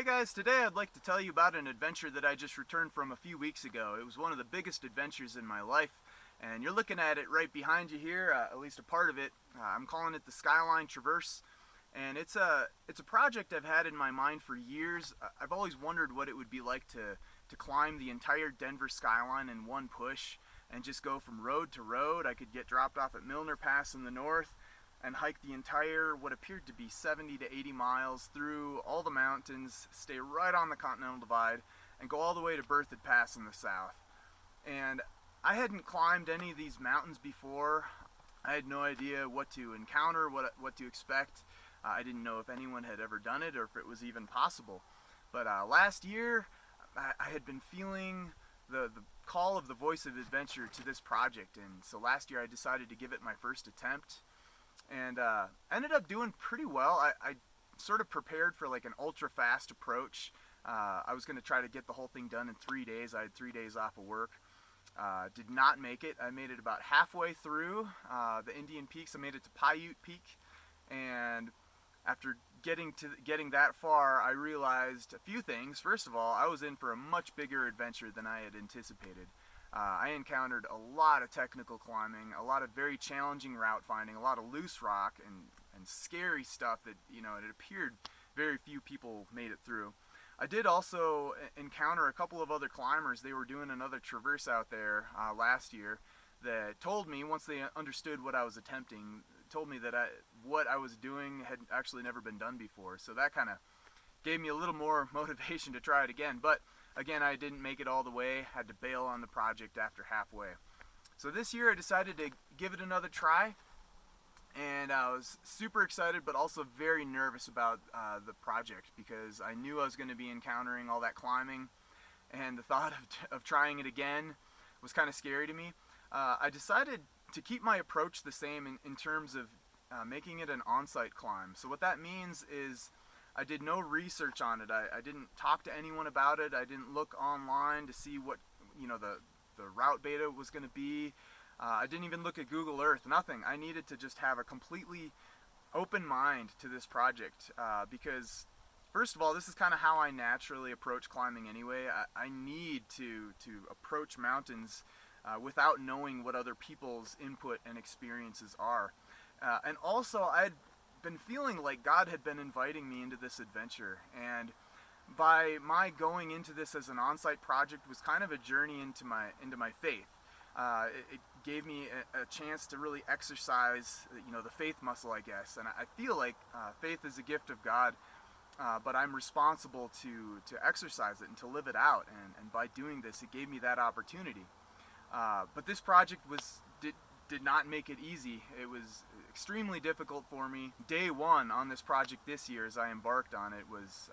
Hey guys, today I'd like to tell you about an adventure that I just returned from a few weeks ago. It was one of the biggest adventures in my life, and you're looking at it right behind you here, at least a part of it. I'm calling it the Skyline Traverse, and it's a project I've had in my mind for years. I've always wondered what it would be like to climb the entire Denver skyline in one push and just go from road to road. I could get dropped off at Milner Pass in the north and hike the entire, what appeared to be 70 to 80 miles through all the mountains, stay right on the Continental Divide, and go all the way to Berthoud Pass in the south. And I hadn't climbed any of these mountains before. I had no idea what to encounter, what to expect. I didn't know if anyone had ever done it or if it was even possible. But last year, I had been feeling the call of the voice of adventure to this project, and so last year I decided to give it my first attempt. And ended up doing pretty well. I sort of prepared for like an ultra fast approach. I was going to try to get the whole thing done in 3 days. I had 3 days off of work. Did not make it. I made it about halfway through the Indian Peaks. I made it to Paiute Peak, and after getting that far, I realized a few things. First of all, I was in for a much bigger adventure than I had anticipated. I encountered a lot of technical climbing, a lot of very challenging route finding, a lot of loose rock and scary stuff that, it appeared very few people made it through. I did also encounter a couple of other climbers. They were doing another traverse out there last year that told me, once they understood what I was attempting, told me that what I was doing had actually never been done before. So that kind of gave me a little more motivation to try it again. But again, I didn't make it all the way, had to bail on the project after halfway. So this year I decided to give it another try, and I was super excited but also very nervous about the project because I knew I was going to be encountering all that climbing, and the thought of trying it again was kind of scary to me. I decided to keep my approach the same in terms of making it an on-site climb. So what that means is I did no research on it. I didn't talk to anyone about it. I didn't look online to see what the route beta was going to be. I didn't even look at Google Earth. Nothing. I needed to just have a completely open mind to this project because, first of all, this is kind of how I naturally approach climbing anyway. I need to approach mountains without knowing what other people's input and experiences are. And also, I'd been feeling like God had been inviting me into this adventure, and by my going into this as an on-site project was kind of a journey into my faith. It gave me a chance to really exercise the faith muscle, I guess, and I feel like faith is a gift of God, but I'm responsible to exercise it and to live it out, and by doing this it gave me that opportunity. But this project did not make it easy. It was extremely difficult for me. Day one on this project this year, as I embarked on it, was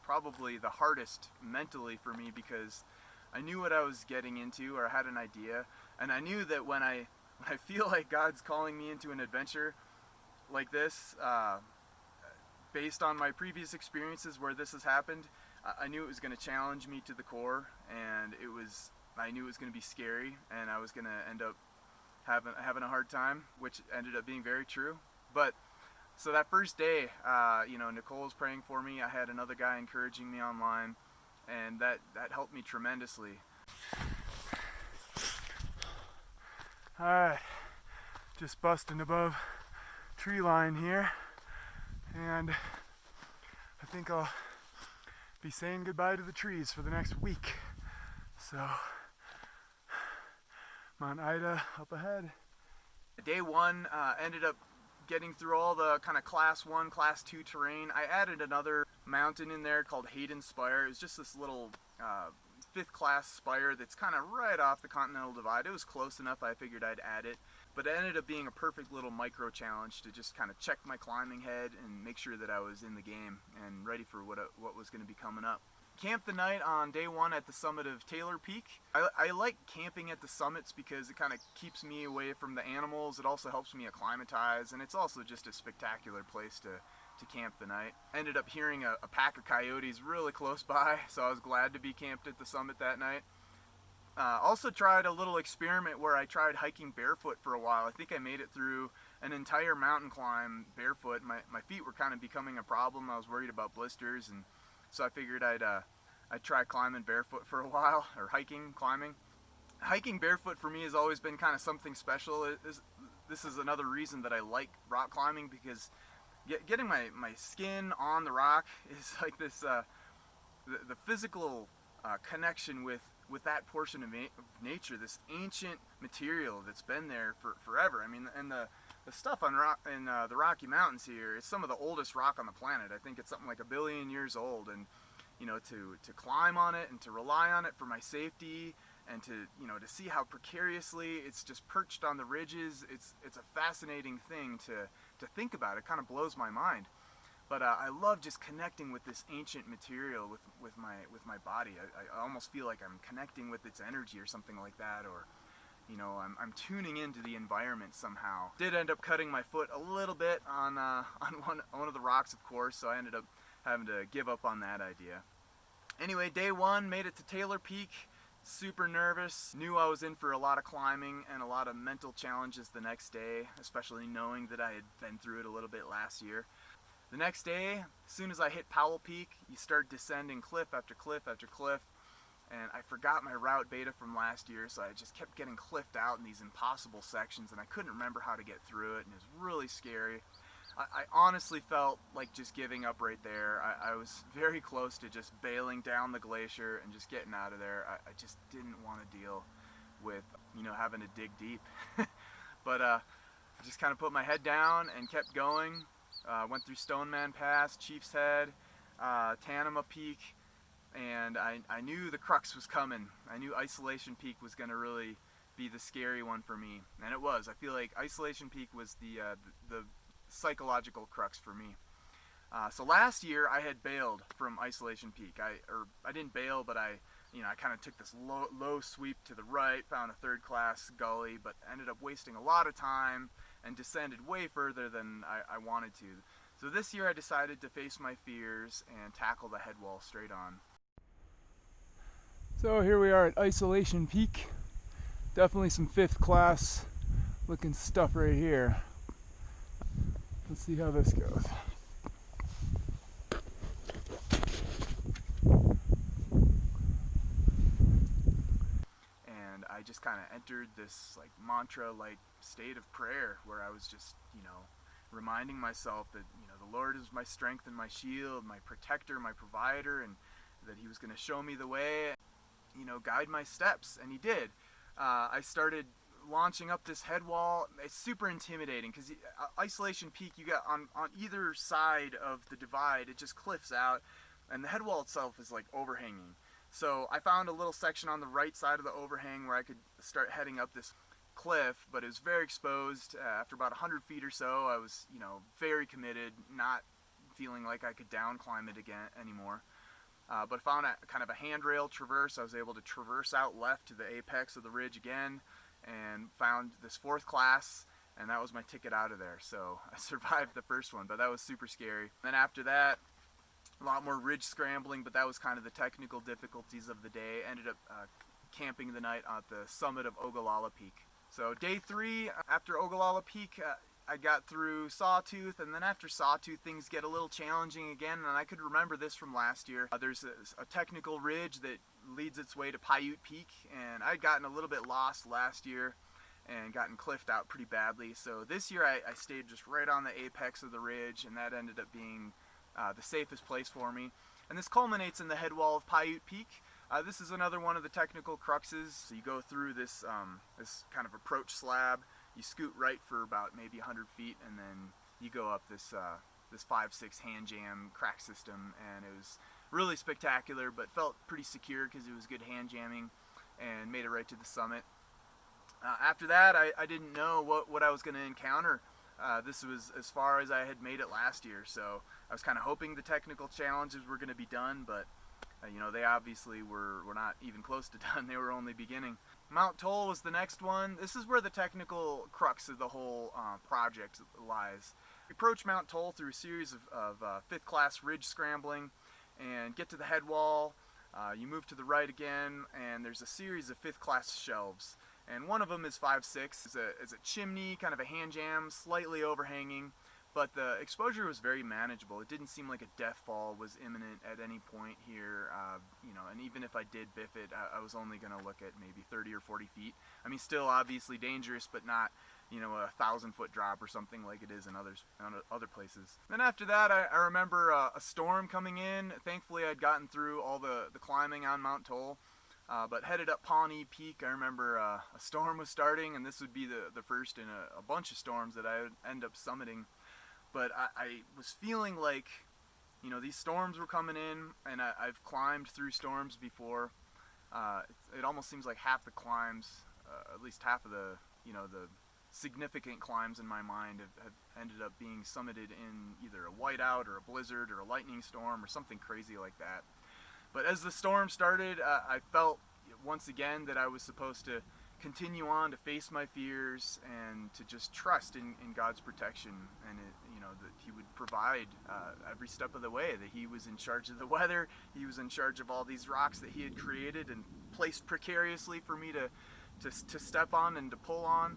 probably the hardest mentally for me because I knew what I was getting into, or I had an idea, and I knew that when I feel like God's calling me into an adventure like this, based on my previous experiences where this has happened, I knew it was going to challenge me to the core, and I knew it was going to be scary, and I was going to end up having a hard time, which ended up being very true. But so that first day, Nicole was praying for me. I had another guy encouraging me online, and that helped me tremendously. Alright, just busting above tree line here, and I think I'll be saying goodbye to the trees for the next week. So Mount Ida up ahead. Day one ended up getting through all the kind of class 1, class 2 terrain. I added another mountain in there called Hayden Spire. It was just this little 5th class spire that's kind of right off the Continental Divide. It was close enough, I figured I'd add it. But it ended up being a perfect little micro challenge to just kind of check my climbing head and make sure that I was in the game and ready for what was going to be coming up. Camped the night on day one at the summit of Taylor Peak. I like camping at the summits because it kind of keeps me away from the animals. It also helps me acclimatize, and it's also just a spectacular place to camp the night. Ended up hearing a pack of coyotes really close by, so I was glad to be camped at the summit that night. Also tried a little experiment where I tried hiking barefoot for a while. I think I made it through an entire mountain climb barefoot. My feet were kind of becoming a problem. I was worried about blisters, and so I figured I'd try climbing barefoot for a while, or climbing. Hiking barefoot for me has always been kind of something special. This is another reason that I like rock climbing, because getting my skin on the rock is like this, the physical connection with that portion of nature, this ancient material that's been there for forever. I mean, and the stuff on the Rocky Mountains here is some of the oldest rock on the planet. I think it's something like 1 billion years old, and you know, to climb on it and to rely on it for my safety, and to see how precariously it's just perched on the ridges, it's a fascinating thing to think about. It kind of blows my mind. But I love just connecting with this ancient material with my body. I almost feel like I'm connecting with its energy or something like that, or I'm tuning into the environment somehow. Did end up cutting my foot a little bit on one of the rocks, of course, so I ended up having to give up on that idea. Anyway, day one, made it to Taylor Peak. Super nervous, knew I was in for a lot of climbing and a lot of mental challenges the next day, especially knowing that I had been through it a little bit last year. The next day, as soon as I hit Paiute Peak, you start descending cliff after cliff after cliff, and I forgot my route beta from last year, so I just kept getting cliffed out in these impossible sections, and I couldn't remember how to get through it, and it was really scary. I honestly felt like just giving up right there. I was very close to just bailing down the glacier and just getting out of there. I just didn't want to deal with, having to dig deep. But I just kind of put my head down and kept going. Went through Milner Pass, Chief's Head, Neva Peak, and I knew the crux was coming. I knew Isolation Peak was going to really be the scary one for me, and it was. I feel like Isolation Peak was the psychological crux for me. So last year I had bailed from Isolation Peak. I didn't bail, but I kind of took this low sweep to the right, found a third-class gully, but ended up wasting a lot of time and descended way further than I wanted to. So this year I decided to face my fears and tackle the head wall straight on. So here we are at Isolation Peak. Definitely some 5th class looking stuff right here. Let's see how this goes. And I just kind of entered this like mantra-like state of prayer where I was just, reminding myself that, the Lord is my strength and my shield, my protector, my provider, and that He was going to show me the way, guide my steps, and He did. I started launching up this head wall. It's super intimidating because Isolation Peak, you got on either side of the divide, it just cliffs out, and the head wall itself is like overhanging. So I found a little section on the right side of the overhang where I could start heading up this cliff, but it was very exposed. After about 100 feet or so, I was, very committed, not feeling like I could down climb it again anymore. But found kind of a handrail traverse. I was able to traverse out left to the apex of the ridge again, and found this 4th class, and that was my ticket out of there. So I survived the first one, but that was super scary. Then after that, a lot more ridge scrambling, but that was kind of the technical difficulties of the day. Ended up camping the night at the summit of Ogallala Peak. So day 3, after Ogallala Peak, I got through Sawtooth, and then after Sawtooth things get a little challenging again, and I could remember this from last year. There's a technical ridge that leads its way to Paiute Peak, and I'd gotten a little bit lost last year and gotten cliffed out pretty badly. So this year I stayed just right on the apex of the ridge, and that ended up being the safest place for me. And this culminates in the head wall of Paiute Peak. This is another one of the technical cruxes. So you go through this kind of approach slab, you scoot right for about maybe 100 feet, and then you go up this 5-6 hand jam crack system, and it was really spectacular, but felt pretty secure because it was good hand jamming, and made it right to the summit. After that, I didn't know what I was going to encounter. This was as far as I had made it last year, so I was kind of hoping the technical challenges were going to be done, but they obviously were not even close to done. They were only beginning. Mount Toll was the next one. This is where the technical crux of the whole project lies. We approach Mount Toll through a series of 5th class ridge scrambling and get to the head wall. You move to the right again, and there's a series of 5th class shelves. And one of them is 5-6. It's a chimney, kind of a hand jam, slightly overhanging, but the exposure was very manageable. It didn't seem like a death fall was imminent at any point here, you know, and even if I did biff it, I was only going to look at maybe 30 or 40 feet. I mean, still obviously dangerous, but not, you know, a 1,000-foot drop or something like it is in other places. Then after that, I remember a storm coming in. Thankfully, I'd gotten through all the climbing on Mount Toll. But headed up Paiute Peak, I remember a storm was starting, and this would be the first in a bunch of storms that I would end up summiting. But I was feeling like, you know, these storms were coming in, and I've climbed through storms before. It almost seems like half the climbs, at least half of the, you know, the significant climbs in my mind have ended up being summited in either a whiteout or a blizzard or a lightning storm or something crazy like that. But as the storm started, I felt once again that I was supposed to continue on to face my fears and to just trust in God's protection, and you know, that He would provide every step of the way, that He was in charge of the weather, He was in charge of all these rocks that He had created and placed precariously for me to step on and to pull on.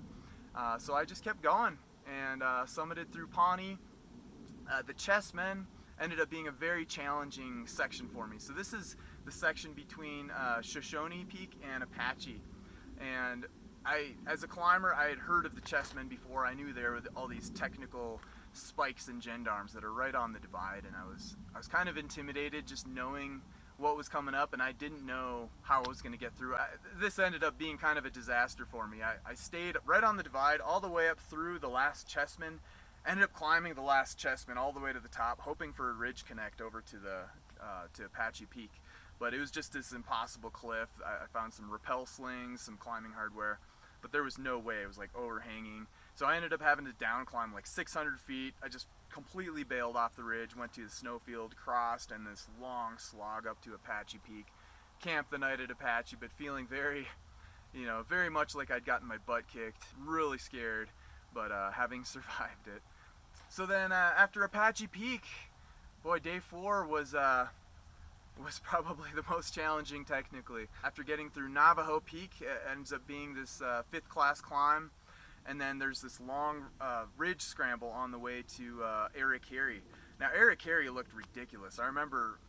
So I just kept going and summited through Pawnee. The Chessmen ended up being a very challenging section for me. So this is the section between Shoshone Peak and Apache. And as a climber, I had heard of the Chessmen before. I knew there were all these technical spikes and gendarmes that are right on the divide, and I was kind of intimidated just knowing what was coming up, and I didn't know how I was going to get through. This ended up being kind of a disaster for me. I stayed right on the divide all the way up through the last Chessmen. Ended up climbing the last Chessmen all the way to the top, hoping for a ridge connect over to to Apache Peak. But it was just this impossible cliff. I found some rappel slings, some climbing hardware, but there was no way. It was like overhanging. So I ended up having to down climb like 600 feet. I just completely bailed off the ridge, went to the snowfield, crossed, and this long slog up to Apache Peak. Camped the night at Apache, but feeling very, you know, very much like I'd gotten my butt kicked, really scared, but having survived it. So then after Apache Peak, boy, day 4 was probably the most challenging technically. After getting through Navajo Peak, it ends up being this 5th class climb, and then there's this long ridge scramble on the way to Arikari. Now Arikari looked ridiculous. I remember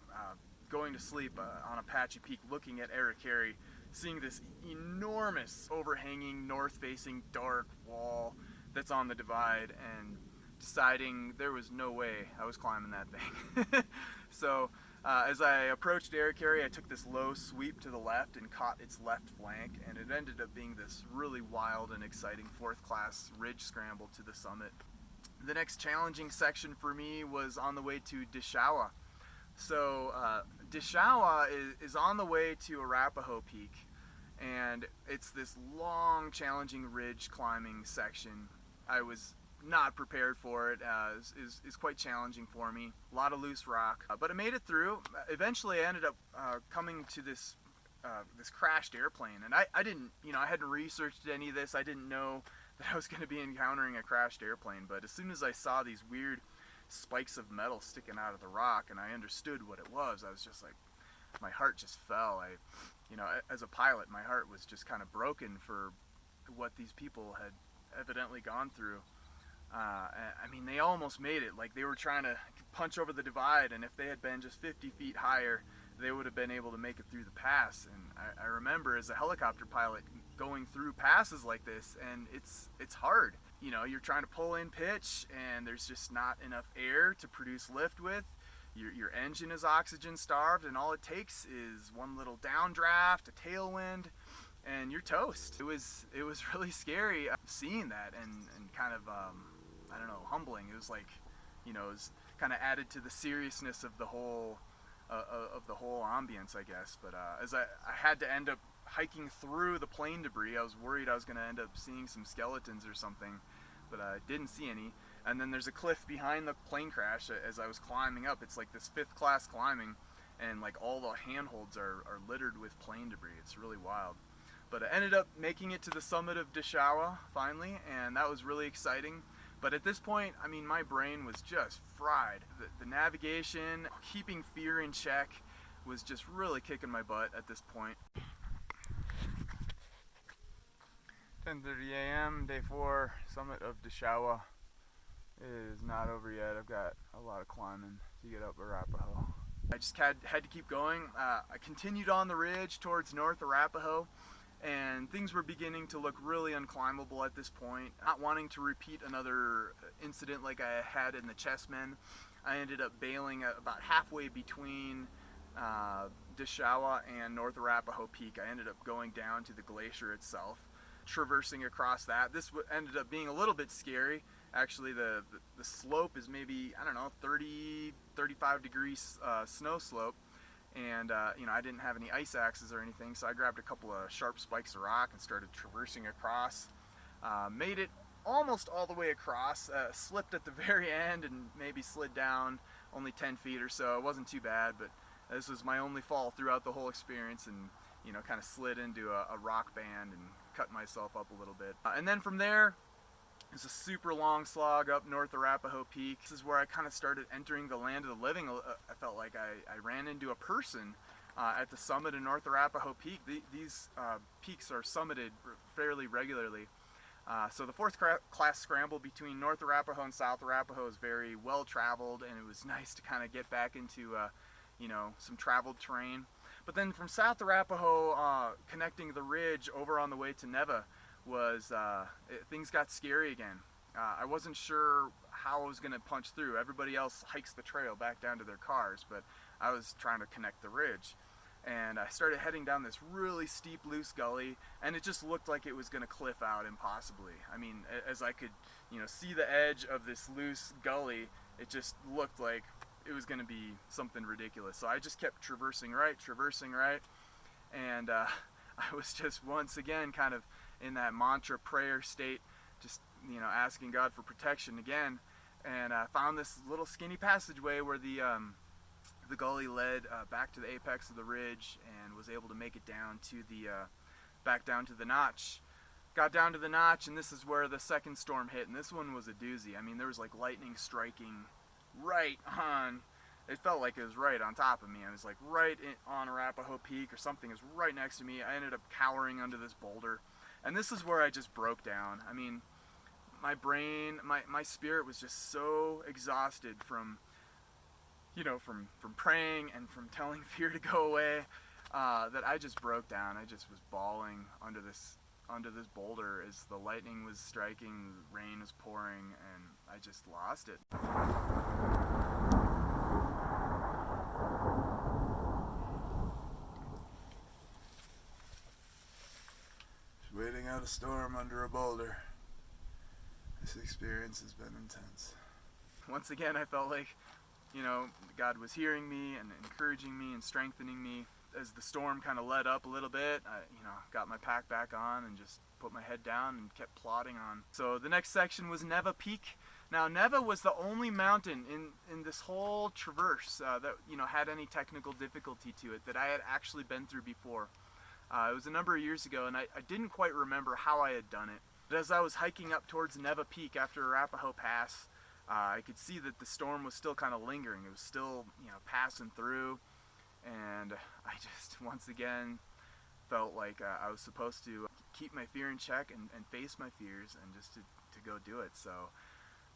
going to sleep on Apache Peak looking at Arikari, seeing this enormous overhanging north-facing dark wall that's on the divide, and deciding there was no way I was climbing that thing. So as I approached Arikari, I took this low sweep to the left and caught its left flank, and it ended up being this really wild and exciting 4th class ridge scramble to the summit. The next challenging section for me was on the way to Daschwa. So Daschwa is on the way to Arapahoe Peak, and it's this long challenging ridge climbing section. I was not prepared for it. Is quite challenging for me. A lot of loose rock, but I made it through. Eventually I ended up coming to this crashed airplane, and I didn't, you know, I hadn't researched any of this. I didn't know that I was going to be encountering a crashed airplane, but as soon as I saw these weird spikes of metal sticking out of the rock and I understood what it was, I was just like, my heart just fell. You know, as a pilot, my heart was just kind of broken for what these people had evidently gone through. I mean, they almost made it. Like, they were trying to punch over the divide, and if they had been just 50 feet higher, they would have been able to make it through the pass. And I remember as a helicopter pilot going through passes like this, and it's hard. You know, you're trying to pull in pitch, and there's just not enough air to produce lift with. Your engine is oxygen starved, and all it takes is one little downdraft, a tailwind, and you're toast. It was really scary seeing that, and kind of I don't know, humbling. It was like, you know, it was kind of added to the seriousness of the whole ambience, I guess. But as I had to end up hiking through the plane debris, I was worried I was going to end up seeing some skeletons or something, but I didn't see any. And then there's a cliff behind the plane crash as I was climbing up. It's like this 5th class climbing, and like all the handholds are littered with plane debris. It's really wild. But I ended up making it to the summit of Daschwa finally, and that was really exciting. But at this point, I mean, my brain was just fried. The navigation, keeping fear in check, was just really kicking my butt at this point. 10:30 a.m., day 4, summit of Daschwa. It is not over yet. I've got a lot of climbing to get up Arapahoe. I just had to keep going. I continued on the ridge towards North Arapahoe, and things were beginning to look really unclimbable at this point. Not wanting to repeat another incident like I had in the Chessmen, I ended up bailing about halfway between Daschwa and North Arapahoe Peak. I ended up going down to the glacier itself, traversing across that. This ended up being a little bit scary. Actually, the slope is maybe, I don't know, 35 degrees snow slope. And I didn't have any ice axes or anything, so I grabbed a couple of sharp spikes of rock and started traversing across. Made it almost all the way across, slipped at the very end and maybe slid down only 10 feet or so. It wasn't too bad, but this was my only fall throughout the whole experience, and kind of slid into a rock band and cut myself up a little bit. And then from there, it's a super long slog up North Arapahoe Peak. This is where I kind of started entering the land of the living. I felt like I ran into a person at the summit of North Arapahoe Peak. These peaks are summited fairly regularly. So the fourth class scramble between North Arapahoe and South Arapahoe is very well traveled, and it was nice to kind of get back into some traveled terrain. But then from South Arapahoe, connecting the ridge over on the way to Neva, things got scary again. I wasn't sure how I was going to punch through. Everybody else hikes the trail back down to their cars, but I was trying to connect the ridge. And I started heading down this really steep, loose gully, and it just looked like it was going to cliff out impossibly. I mean, as I could, see the edge of this loose gully, it just looked like it was going to be something ridiculous. So I just kept traversing right, and I was just once again kind of in that mantra prayer state, just asking God for protection again, and I found this little skinny passageway where the gully led back to the apex of the ridge, and was able to make it down to back down to the notch. Got down to the notch, and this is where the second storm hit, and this one was a doozy. I mean, there was like lightning striking right on. It felt like it was right on top of me. I was like right on Arapahoe Peak, or something was right next to me. I ended up cowering under this boulder. And this is where I just broke down. I mean, my brain, my spirit was just so exhausted from praying and from telling fear to go away, that I just broke down. I just was bawling under this boulder as the lightning was striking, the rain was pouring, and I just lost it. Waiting out a storm under a boulder. This experience has been intense. Once again, I felt like, God was hearing me and encouraging me and strengthening me. As the storm kind of let up a little bit, I, got my pack back on and just put my head down and kept plodding on. So the next section was Neva Peak. Now, Neva was the only mountain in this whole traverse that, had any technical difficulty to it that I had actually been through before. It was a number of years ago, and I didn't quite remember how I had done it. But as I was hiking up towards Neva Peak after Arapahoe Pass, I could see that the storm was still kind of lingering. It was still, passing through, and I just, once again, felt like I was supposed to keep my fear in check and face my fears, and just to go do it. So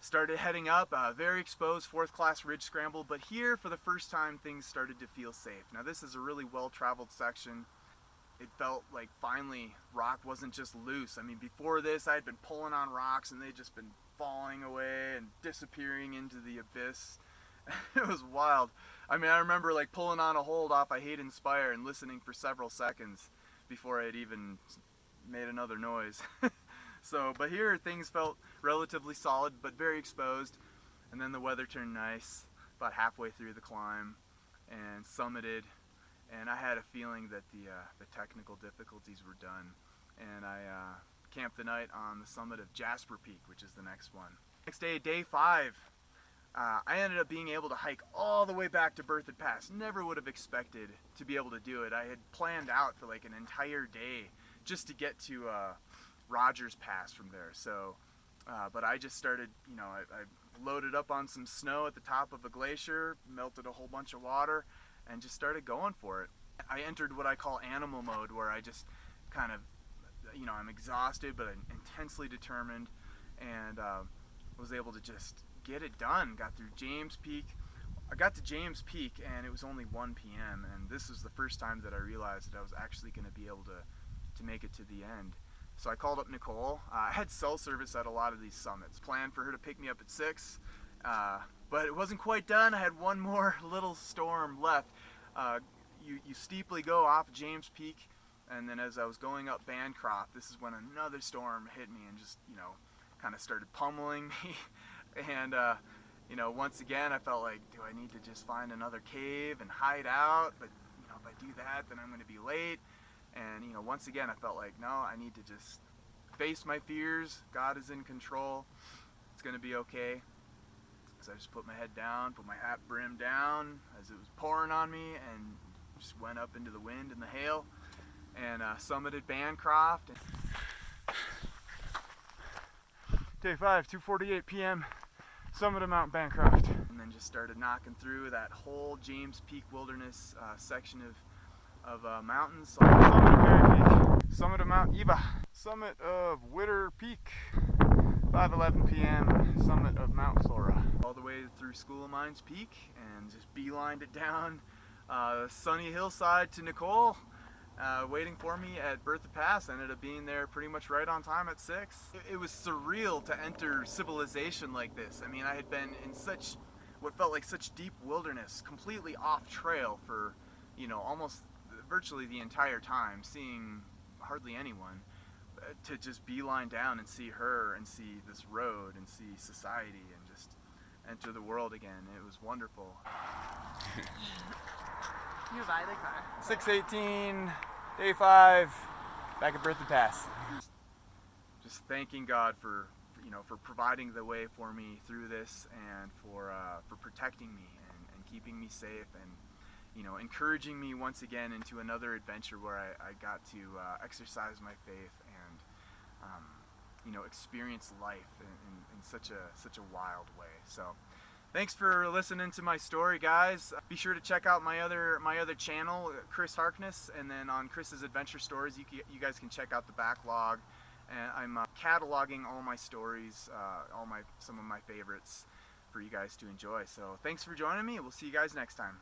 started heading up, very exposed, fourth class ridge scramble, but here, for the first time, things started to feel safe. Now, this is a really well-traveled section. It felt like finally rock wasn't just loose. I mean, before this, I had been pulling on rocks and they'd just been falling away and disappearing into the abyss. It was wild. I mean, I remember like pulling on a hold off I Hate Inspire and listening for several seconds before I'd even made another noise. But here things felt relatively solid but very exposed, and then the weather turned nice about halfway through the climb and summited. And I had a feeling that the technical difficulties were done, and I camped the night on the summit of Jasper Peak, which is the next one. Next day, day 5, I ended up being able to hike all the way back to Berthoud Pass. Never would have expected to be able to do it. I had planned out for like an entire day just to get to Rogers Pass from there. So, but I just started, I loaded up on some snow at the top of a glacier, melted a whole bunch of water, and just started going for it. I entered what I call animal mode, where I just kind of, I'm exhausted, but I'm intensely determined, and was able to just get it done. Got through James Peak. I got to James Peak and it was only 1 p.m. and this was the first time that I realized that I was actually going to be able to make it to the end. So I called up Nicole. I had cell service at a lot of these summits. Planned for her to pick me up at 6, but it wasn't quite done. I had one more little storm left. You steeply go off James Peak, and then as I was going up Bancroft, this is when another storm hit me and just, kind of started pummeling me. And once again, I felt like, do I need to just find another cave and hide out? But, if I do that, then I'm going to be late. And, once again, I felt like, no, I need to just face my fears. God is in control. It's going to be okay. So I just put my head down, put my hat brim down as it was pouring on me, and just went up into the wind and the hail, and summited Bancroft. Day 5, 2:48 p.m. Summit of Mount Bancroft. And then just started knocking through that whole James Peak Wilderness section of mountains. Summit of Berry Peak, summit of Mount Eva, summit of Paiute Peak, 5:11 p.m. summit of Mount Flora. All the way through School of Mines Peak and just beelined it down sunny hillside to Nicole. Waiting for me at Berthoud Pass. Ended up being there pretty much right on time at 6. It was surreal to enter civilization like this. I mean, I had been in what felt like such deep wilderness, completely off trail for, almost virtually the entire time, seeing hardly anyone. To just beeline down and see her and see this road and see society and just enter the world again. It was wonderful. You buy the car. 6:18, day 5, back at Berthoud Pass. Just thanking God for providing the way for me through this, and for protecting me and keeping me safe, and encouraging me once again into another adventure where I got to exercise my faith and experience life in such a wild way. So thanks for listening to my story, guys. Be sure to check out my other channel, Chris Harkness, and then on Chris's Adventure Stories, you guys can check out the backlog. And I'm cataloging all my stories, some of my favorites for you guys to enjoy. So thanks for joining me. We'll see you guys next time.